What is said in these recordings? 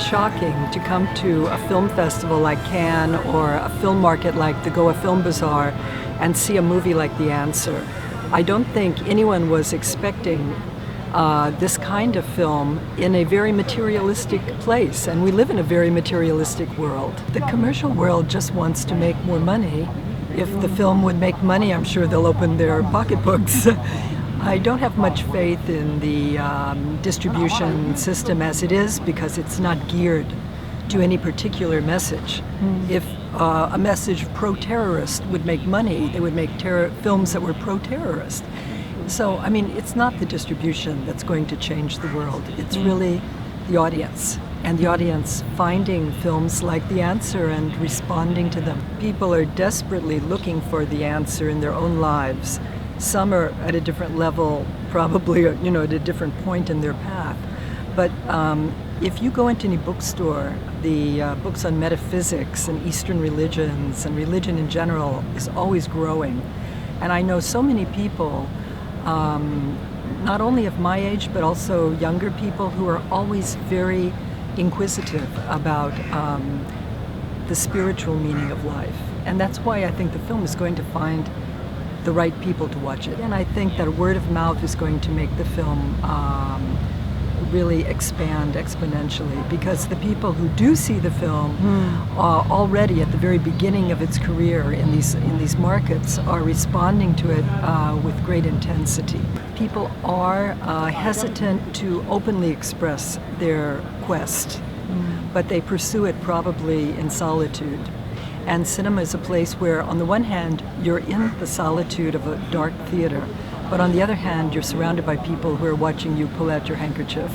shocking to come to a film festival like Cannes or a film market like the Goa Film Bazaar and see a movie like The Answer. I don't think anyone was expecting this kind of film in a very materialistic place, and we live in a very materialistic world. The commercial world just wants to make more money. If the film would make money, I'm sure they'll open their pocketbooks. I don't have much faith in the distribution system as it is because it's not geared to any particular message. If a message pro-terrorist would make money, they would make films that were pro-terrorist. So, I mean, it's not the distribution that's going to change the world. It's really the audience, and the audience finding films like The Answer and responding to them. People are desperately looking for the answer in their own lives. Some are at a different level, probably, at a different point in their path. But if you go into any bookstore, the books on metaphysics and Eastern religions and religion in general is always growing. And I know so many people, not only of my age, but also younger people who are always very inquisitive about the spiritual meaning of life. And that's why I think the film is going to find the right people to watch it. And I think that word of mouth is going to make the film really expand exponentially, because the people who do see the film already at the very beginning of its career in these markets are responding to it with great intensity. People are hesitant to openly express their quest, but they pursue it probably in solitude. And cinema is a place where, on the one hand, you're in the solitude of a dark theater, but on the other hand, you're surrounded by people who are watching you pull out your handkerchief.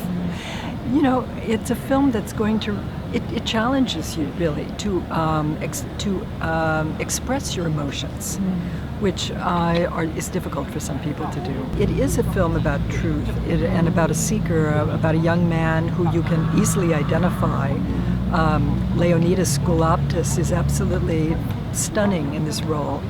It's a film that's going to, it challenges you really to express your emotions, which is difficult for some people to do. It is a film about truth and about a seeker, about a young man who you can easily identify. Leonidas Goulaptis is absolutely stunning in this role.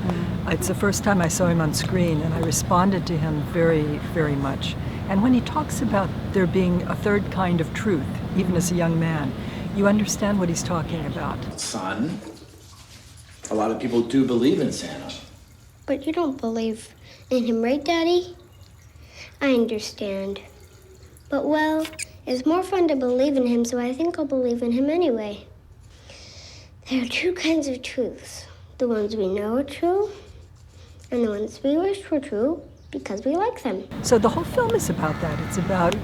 It's the first time I saw him on screen, and I responded to him very, very much. And when he talks about there being a third kind of truth, even as a young man, you understand what he's talking about. Son, a lot of people do believe in Santa. But you don't believe in him, right, Daddy? I understand. But, well, it's more fun to believe in him, so I think I'll believe in him anyway. There are two kinds of truths. The ones we know are true, and the ones we wish were true because we like them. So the whole film is about that. It's about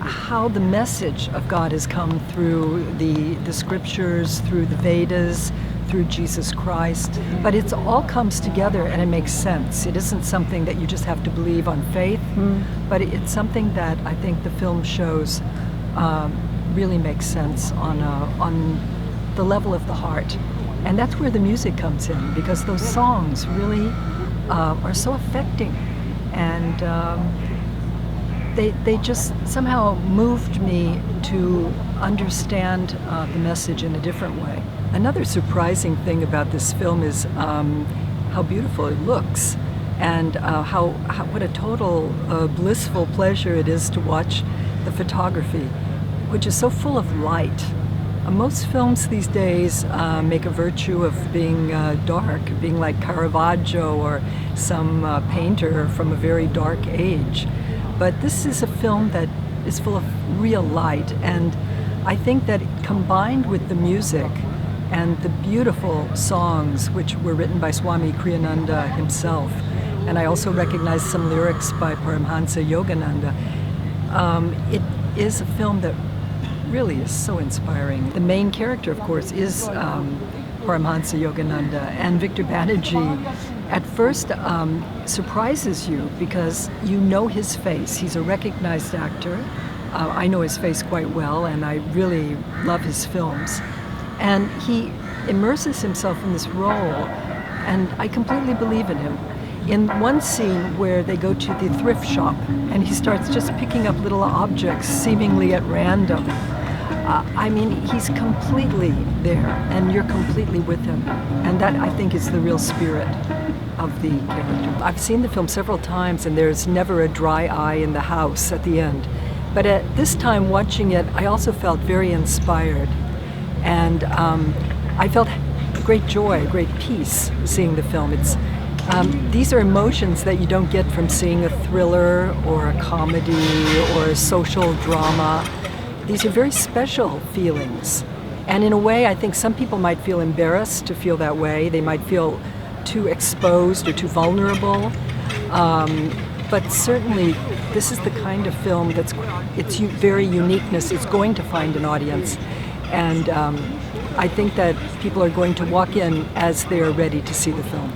how the message of God has come through the scriptures, through the Vedas, through Jesus Christ. But it all comes together and it makes sense. It isn't something that you just have to believe on faith, but it's something that I think the film shows really makes sense on the level of the heart. And that's where the music comes in, because those songs really are so affecting, and they just somehow moved me to understand the message in a different way. Another surprising thing about this film is how beautiful it looks, and what a total blissful pleasure it is to watch the photography, which is so full of light. Most films these days make a virtue of being dark, being like Caravaggio or some painter from a very dark age. But this is a film that is full of real light, and I think that combined with the music and the beautiful songs which were written by Swami Kriyananda himself, and I also recognize some lyrics by Paramhansa Yogananda, it is a film that really is so inspiring. The main character, of course, is Paramhansa Yogananda, and Victor Banerjee at first surprises you because you know his face. He's a recognized actor. I know his face quite well, and I really love his films. And he immerses himself in this role, and I completely believe in him. In one scene where they go to the thrift shop, and he starts just picking up little objects seemingly at random, he's completely there, and you're completely with him. And that, I think, is the real spirit of the character. I've seen the film several times, and there's never a dry eye in the house at the end. But at this time watching it, I also felt very inspired. And I felt great joy, great peace seeing the film. These are emotions that you don't get from seeing a thriller or a comedy or a social drama. These are very special feelings. And in a way, I think some people might feel embarrassed to feel that way. They might feel too exposed or too vulnerable. But certainly, this is the kind of film its very uniqueness is going to find an audience. And I think that people are going to walk in as they are ready to see the film.